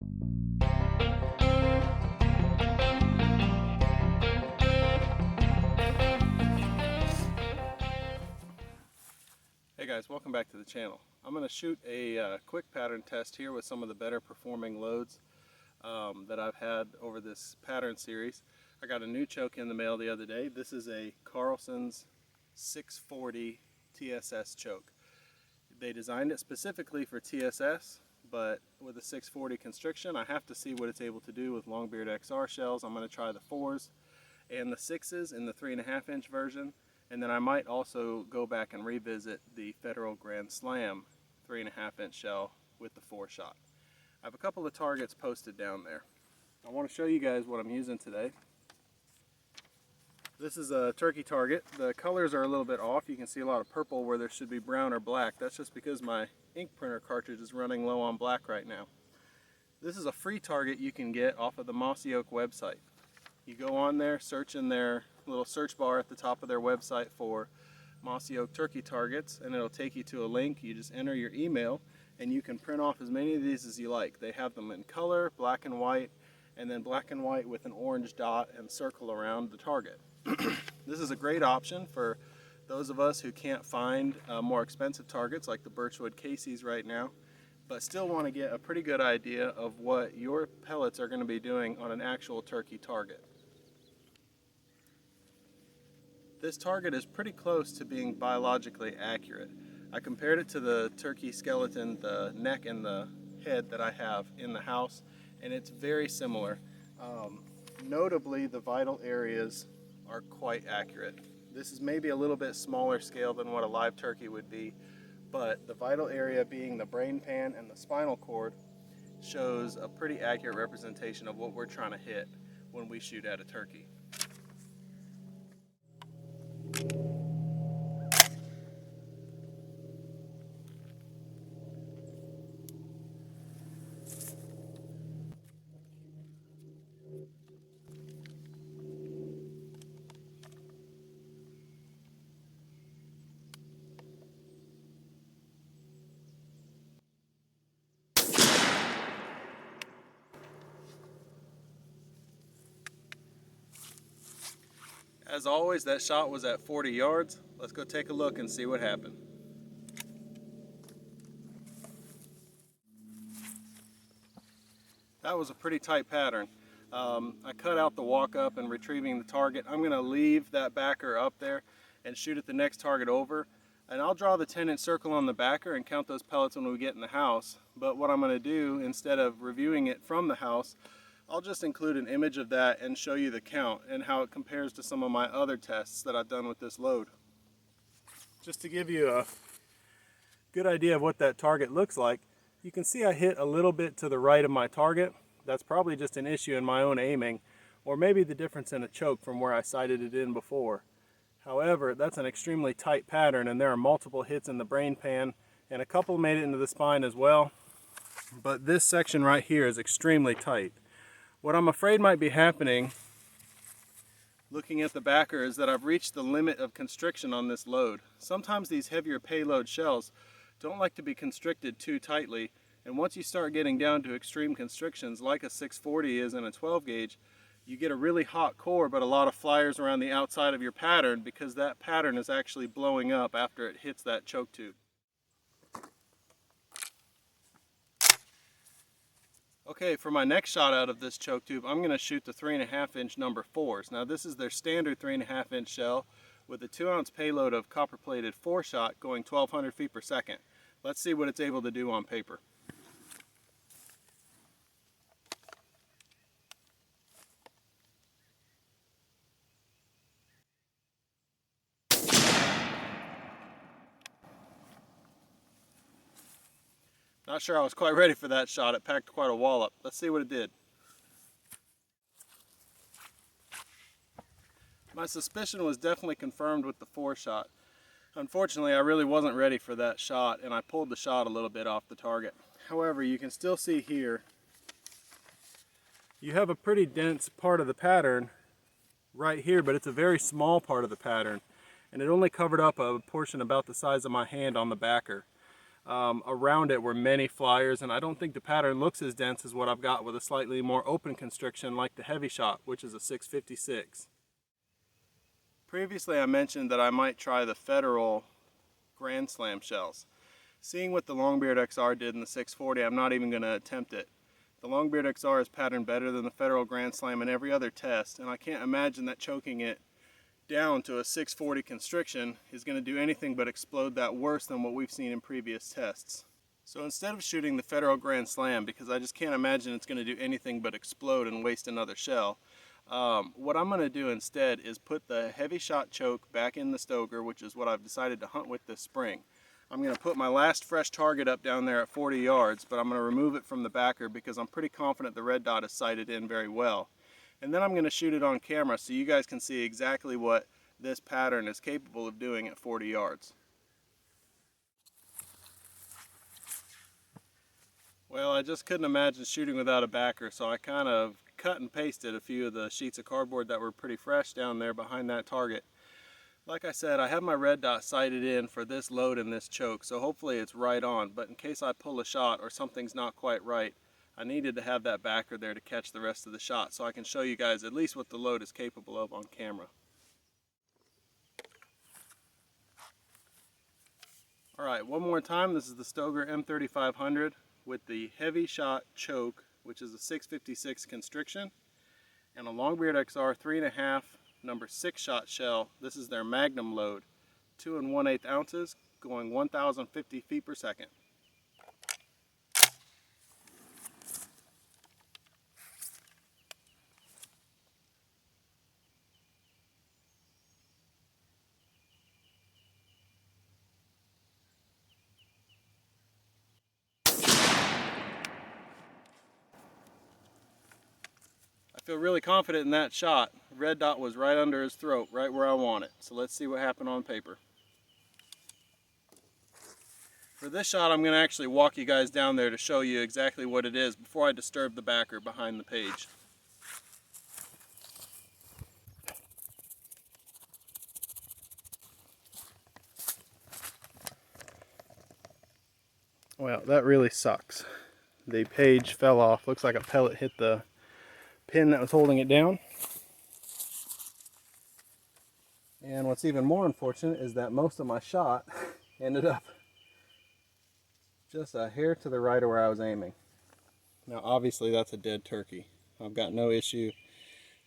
Hey guys, welcome back to the channel. I'm going to shoot a quick pattern test here with some of the better performing loads that I've had over this pattern series. I got a new choke in the mail the other day. This is a Carlson's 640 TSS choke. They designed it specifically for TSS, but with a 640 constriction, I have to see what it's able to do with Longbeard XR shells. I'm going to try the 4s and the 6s in the 3.5 inch version. And then I might also go back and revisit the Federal Grand Slam 3.5 inch shell with the 4-shot. I have a couple of targets posted down there. I want to show you guys what I'm using today. This is a turkey target. The colors are a little bit off. You can see a lot of purple where there should be brown or black. That's just because my ink printer cartridge is running low on black right now. This is a free target you can get off of the Mossy Oak website. You go on there, search in their little search bar at the top of their website for Mossy Oak turkey targets, and it'll take you to a link. You just enter your email and you can print off as many of these as you like. They have them in color, black and white, and then black and white with an orange dot and circle around the target. This is a great option for those of us who can't find more expensive targets like the Birchwood Casey's right now, but still want to get a pretty good idea of what your pellets are going to be doing on an actual turkey target. This target is pretty close to being biologically accurate. I compared it to the turkey skeleton, the neck and the head that I have in the house, and it's very similar. Notably, the vital areas are quite accurate. This is maybe a little bit smaller scale than what a live turkey would be, but the vital area being the brain pan and the spinal cord shows a pretty accurate representation of what we're trying to hit when we shoot at a turkey. As always, that shot was at 40 yards. Let's go take a look and see what happened. That was a pretty tight pattern. I cut out the walk up and retrieving the target. I'm going to leave that backer up there and shoot at the next target over. And I'll draw the 10-inch circle on the backer and count those pellets when we get in the house. But what I'm going to do, instead of reviewing it from the house, I'll just include an image of that and show you the count and how it compares to some of my other tests that I've done with this load. Just to give you a good idea of what that target looks like, you can see I hit a little bit to the right of my target. That's probably just an issue in my own aiming, or maybe the difference in a choke from where I sighted it in before. However, that's an extremely tight pattern, and there are multiple hits in the brain pan, and a couple made it into the spine as well. But this section right here is extremely tight. What I'm afraid might be happening, looking at the backer, is that I've reached the limit of constriction on this load. Sometimes these heavier payload shells don't like to be constricted too tightly, and once you start getting down to extreme constrictions like a 640 is in a 12 gauge, you get a really hot core but a lot of flyers around the outside of your pattern because that pattern is actually blowing up after it hits that choke tube. Okay, for my next shot out of this choke tube, I'm going to shoot the 3.5 inch number 4s. Now this is their standard 3.5 inch shell with a 2-ounce payload of copper plated 4-shot going 1200 feet per second. Let's see what it's able to do on paper. Not sure I was quite ready for that shot. It packed quite a wallop. Let's see what it did. My suspicion was definitely confirmed with the 4-shot. Unfortunately, I really wasn't ready for that shot, and I pulled the shot a little bit off the target. However, you can still see here, you have a pretty dense part of the pattern right here, but it's a very small part of the pattern, and it only covered up a portion about the size of my hand on the backer. Around it were many flyers, and I don't think the pattern looks as dense as what I've got with a slightly more open constriction like the heavy shot, which is a 656. Previously I mentioned that I might try the Federal Grand Slam shells. Seeing what the Longbeard XR did in the 640, I'm not even going to attempt it. The Longbeard XR is patterned better than the Federal Grand Slam in every other test, and I can't imagine that choking it down to a 640 constriction is going to do anything but explode that worse than what we've seen in previous tests. So instead of shooting the Federal Grand Slam, because I just can't imagine it's going to do anything but explode and waste another shell, what I'm going to do instead is put the heavy shot choke back in the Stoeger, which is what I've decided to hunt with this spring. I'm going to put my last fresh target up down there at 40 yards, but I'm going to remove it from the backer because I'm pretty confident the red dot is sighted in very well. And then I'm going to shoot it on camera so you guys can see exactly what this pattern is capable of doing at 40 yards. Well, I just couldn't imagine shooting without a backer, so I kind of cut and pasted a few of the sheets of cardboard that were pretty fresh down there behind that target. Like I said, I have my red dot sighted in for this load and this choke, so hopefully it's right on, but in case I pull a shot or something's not quite right, I needed to have that backer there to catch the rest of the shot so I can show you guys at least what the load is capable of on camera. Alright, one more time, this is the STOEGER M3500 with the heavy shot choke, which is a 656 constriction, and a Longbeard XR 3.5 number 6 shot shell. This is their Magnum load, 2 1/8 ounces, going 1,050 feet per second. I feel really confident in that shot. Red dot was right under his throat, right where I want it. So let's see what happened on paper. For this shot, I'm going to actually walk you guys down there to show you exactly what it is before I disturb the backer behind the page. Well, that really sucks. The page fell off. Looks like a pellet hit the pin that was holding it down. And what's even more unfortunate is that most of my shot ended up just a hair to the right of where I was aiming. Now obviously that's a dead turkey. I've got no issue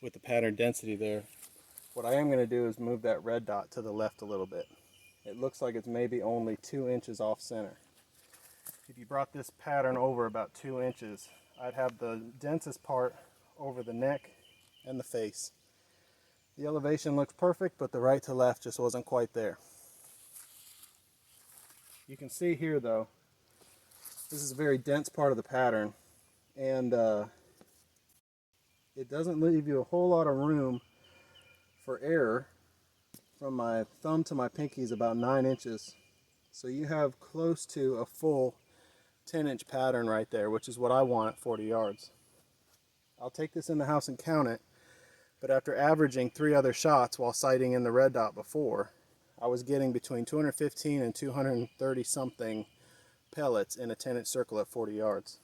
with the pattern density there. What I am going to do is move that red dot to the left a little bit. It looks like it's maybe only 2 inches off center. If you brought this pattern over about 2 inches, I'd have the densest part over the neck and the face. The elevation looks perfect, but the right to left just wasn't quite there. You can see here though, this is a very dense part of the pattern, and it doesn't leave you a whole lot of room for error. From my thumb to my pinky is about 9 inches. So you have close to a full 10-inch pattern right there, which is what I want at 40 yards. I'll take this in the house and count it, but after averaging 3 other shots while sighting in the red dot before, I was getting between 215 and 230 something pellets in a 10-inch circle at 40 yards.